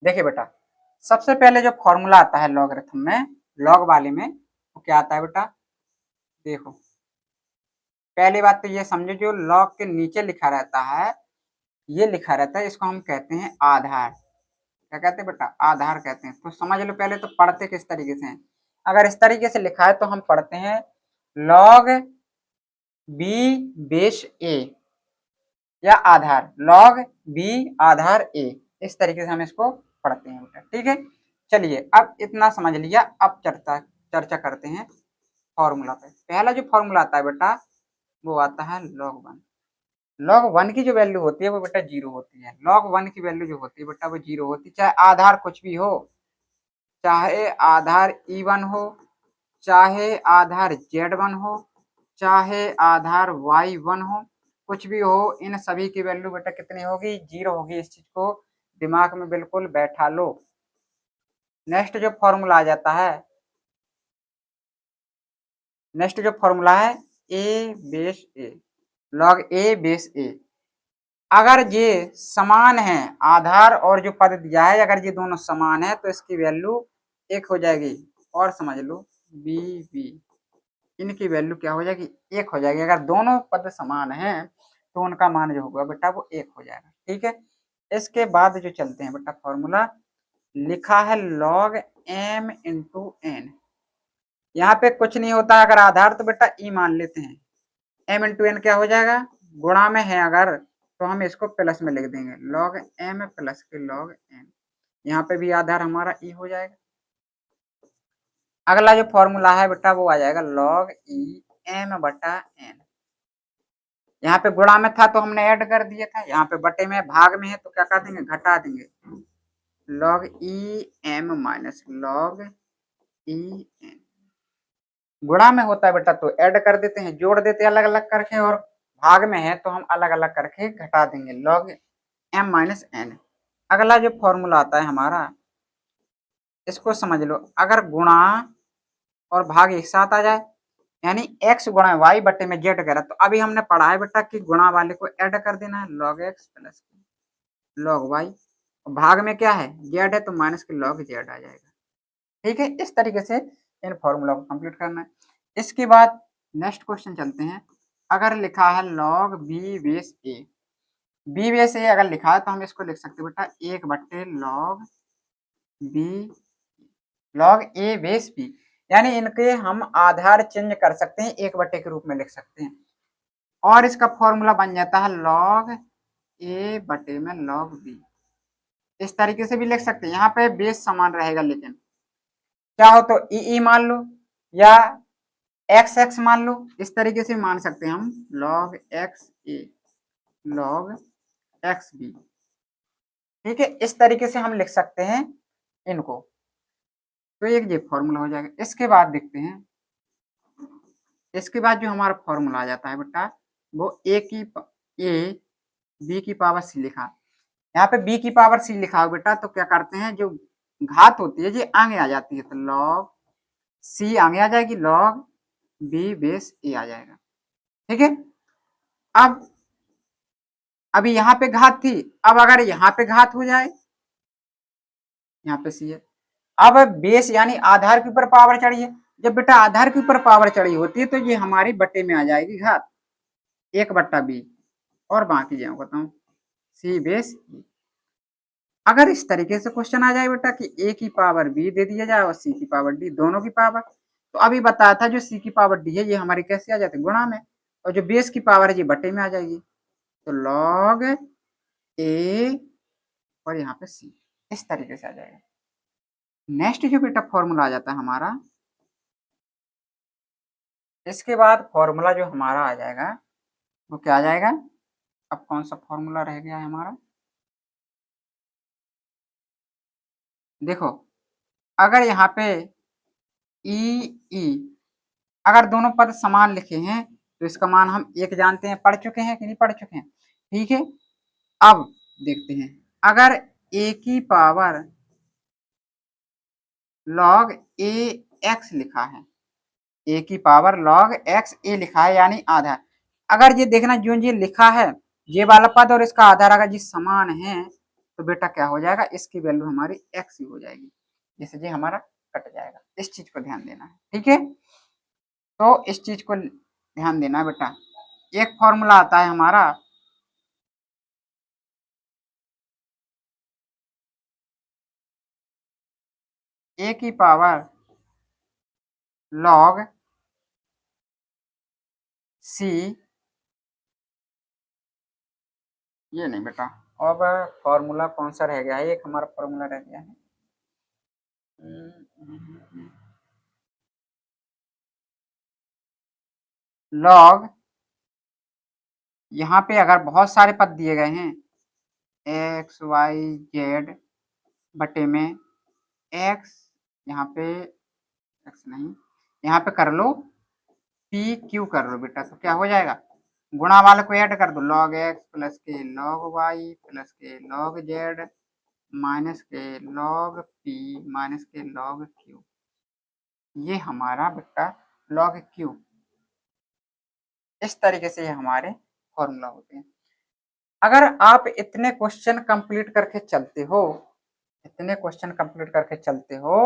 देखिए बेटा, सबसे पहले जो फॉर्मूला आता है लॉगरिथम में, लॉग वाले में, वो क्या आता है बेटा? देखो, पहली बात तो ये समझो, जो लॉग के नीचे लिखा रहता है, ये लिखा रहता है, इसको हम कहते हैं आधार। क्या कहते हैं बेटा? आधार कहते हैं। तो समझ लो, पहले तो पढ़ते किस तरीके से हैं। अगर इस तरीके से लिखा है तो हम पढ़ते हैं लॉग बी बेस ए, या आधार, लॉग बी आधार ए, इस तरीके से हम इसको पढ़ते हैं बेटा। ठीक है, चलिए अब इतना समझ लिया, अब चर्चा चर्चा करते हैं फॉर्मूला पे। पहला जो फॉर्मूला आता है बेटा, वो आता है लॉग वन। लॉग वन की जो वैल्यू होती है वो बेटा जीरो होती है। लॉग वन की वैल्यू जो होती है बेटा वो जीरो होती है, चाहे आधार कुछ भी हो, चाहे आधार E1 हो, चाहे आधार Z1 हो, चाहे आधार Y1 हो, कुछ भी हो, इन सभी की वैल्यू बेटा कितनी होगी? जीरो होगी। इस चीज को दिमाग में बिल्कुल बैठा लो। नेक्स्ट जो फॉर्मूला आ जाता है, नेक्स्ट जो फॉर्मूला है ए बेस ए, लॉग ए बेस ए। अगर ये समान है, आधार और जो पद दिया है, अगर ये दोनों समान है तो इसकी वैल्यू एक हो जाएगी। और समझ लो बी बी, इनकी वैल्यू क्या हो जाएगी? एक हो जाएगी। अगर दोनों पद समान हैं तो उनका मान जो होगा बेटा वो एक हो जाएगा। ठीक है, इसके बाद जो चलते हैं बेटा, फॉर्मूला लिखा है लॉग एम इंटू एन। यहाँ पे कुछ नहीं होता, अगर आधार तो बेटा ई मान लेते हैं, एम इंटू एन क्या हो जाएगा? गुणा में है अगर, तो हम इसको प्लस में लिख देंगे, लॉग एम प्लस के लॉग एन। यहाँ पे भी आधार हमारा ई हो जाएगा। अगला जो फॉर्मूला है बेटा वो आ जाएगा लॉग ई एम बटा एन। यहाँ पे गुणा में था तो हमने ऐड कर दिया था, यहाँ पे बटे में भाग में है तो क्या कर देंगे? घटा देंगे, log E M minus log E N. गुणा में होता है बेटा तो ऐड कर देते हैं, जोड़ देते हैं अलग अलग करके, और भाग में है तो हम अलग अलग करके घटा देंगे, लॉग एम माइनस एन। अगला जो फॉर्मूला आता है हमारा, इसको समझ लो, अगर गुणा और भाग एक साथ आ जाए, यानी x गुणा वाई बटे में जेड करा, तो अभी हमने पढ़ा है बेटा कि गुणा वाले को ऐड कर देना है, log x plus log y. भाग में क्या है? जेड है तो माइनस के लॉग जेड आ जाएगा। ठीक है, इस तरीके से इन फॉर्मूला को कंप्लीट करना है। इसके बाद नेक्स्ट क्वेश्चन चलते हैं। अगर लिखा है लॉग बी बेस ए, बी बेस ए अगर लिखा है तो हम इसको लिख सकते हैं बेटा एक बट्टे लॉग बी, लॉग ए बेस बी, यानी इनके हम आधार चेंज कर सकते हैं, एक बट्टे के रूप में लिख सकते हैं, और इसका फॉर्मूला बन जाता है लॉग ए बटे में लॉग बी। इस तरीके से भी लिख सकते हैं, यहाँ पे बेस समान रहेगा, लेकिन क्या हो तो ई मान लो या एक्स एक्स मान लो, इस तरीके से मान सकते हैं हम लॉग एक्स ए लॉग एक्स बी। ठीक है, इस तरीके से हम लिख सकते हैं इनको। तो एक ये फॉर्मूला हो जाएगा। इसके बाद देखते हैं, इसके बाद जो हमारा फॉर्मूला आ जाता है बेटा, वो ए बी की पावर सी लिखा, यहाँ पे बी की पावर सी लिखा हो बेटा, तो क्या करते हैं, जो घात होती है ये आगे आ जाती है, तो लॉग सी आगे आ जाएगी, लॉग बी बेस ए आ जाएगा। ठीक है, अब अभी यहाँ पे घात थी, अब अगर यहाँ पे घात हो जाए, यहाँ पे सी है, अब बेस यानी आधार के ऊपर पावर चढ़ी है, जब बेटा आधार के ऊपर पावर चढ़ी होती है तो ये हमारी बटे में आ जाएगी घात, एक बट्टा बी, और बाकी जो बताऊं सी बेस ई। अगर इस तरीके से क्वेश्चन आ जाए बेटा कि ए की पावर बी दे दिया जाए और सी की पावर डी, दोनों की पावर, तो अभी बताया था जो सी की पावर डी है ये हमारी कैसे आ जाती है? गुणा में, और जो बेस की पावर है ये बटे में आ जाएगी, तो लॉग ए और यहाँ पे सी, इस तरीके से आ जाएगा। नेक्स्ट जो बेटा फॉर्मूला आ जाता है हमारा, इसके बाद फॉर्मूला जो हमारा आ जाएगा वो क्या आ जाएगा? अब कौन सा फॉर्मूला रह गया है हमारा? देखो, अगर यहाँ पे ई ई, अगर दोनों पद समान लिखे हैं तो इसका मान हम एक जानते हैं, पढ़ चुके हैं कि नहीं पढ़ चुके हैं? ठीक है, अब देखते हैं, अगर ए की पावर लॉग ए एक्स लिखा है, ए की पावर लॉग एक्स ए लिखा है यानी आधार, अगर ये देखना जो ये लिखा है ये वाला पद और इसका आधार अगर ये समान है तो बेटा क्या हो जाएगा, इसकी वैल्यू हमारी x ही हो जाएगी, जैसे ये हमारा कट जाएगा। इस चीज को ध्यान देना है, ठीक है। तो इस चीज को ध्यान देना है बेटा। एक फॉर्मूला आता है हमारा a की पावर log c, ये नहीं बेटा, अब फॉर्मूला कौन सा रह गया है, एक हमारा फॉर्मूला रह गया है, लॉग, यहाँ पे अगर बहुत सारे पद दिए गए हैं एक्स वाई जेड बटे में एक्स, यहाँ पे एक्स नहीं, यहाँ पे कर लो पी क्यू कर लो बेटा, तो क्या हो जाएगा, गुणा वाले को ऐड कर दो, लॉग एक्स प्लस के लॉग वाई प्लस के लॉग जेड माइनस के लॉग पी माइनस के लॉग क्यू, ये हमारा बेटा लॉग क्यू। इस तरीके से ये हमारे फॉर्मूला होते हैं। अगर आप इतने क्वेश्चन कंप्लीट करके चलते हो, इतने क्वेश्चन कंप्लीट करके चलते हो,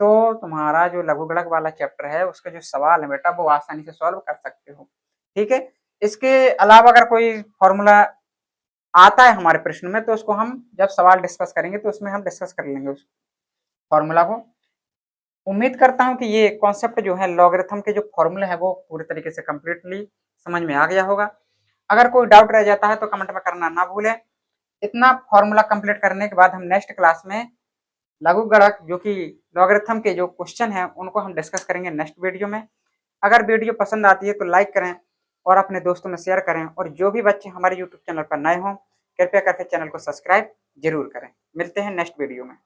तो तुम्हारा जो लघु गणक वाला चैप्टर है उसके जो सवाल है बेटा वो आसानी से सॉल्व कर सकते हो, ठीक है। इसके अलावा अगर कोई फॉर्मूला आता है हमारे प्रश्न में तो उसको हम जब सवाल डिस्कस करेंगे तो उसमें हम डिस्कस कर लेंगे उस फॉर्मूला को। उम्मीद करता हूँ कि ये कॉन्सेप्ट जो है लॉगरिथम के जो फॉर्मूले हैं वो पूरी तरीके से कंप्लीटली समझ में आ गया होगा। अगर कोई डाउट रह जाता है तो कमेंट में करना ना भूलें। इतना फॉर्मूला कंप्लीट करने के बाद हम नेक्स्ट क्लास में लघु गणक जो कि लॉगरिथम के जो क्वेश्चन हैं उनको हम डिस्कस करेंगे नेक्स्ट वीडियो में। अगर वीडियो पसंद आती है तो लाइक करें और अपने दोस्तों में शेयर करें, और जो भी बच्चे हमारे यूट्यूब चैनल पर नए हों कृपया करके चैनल को सब्सक्राइब जरूर करें। मिलते हैं नेक्स्ट वीडियो में।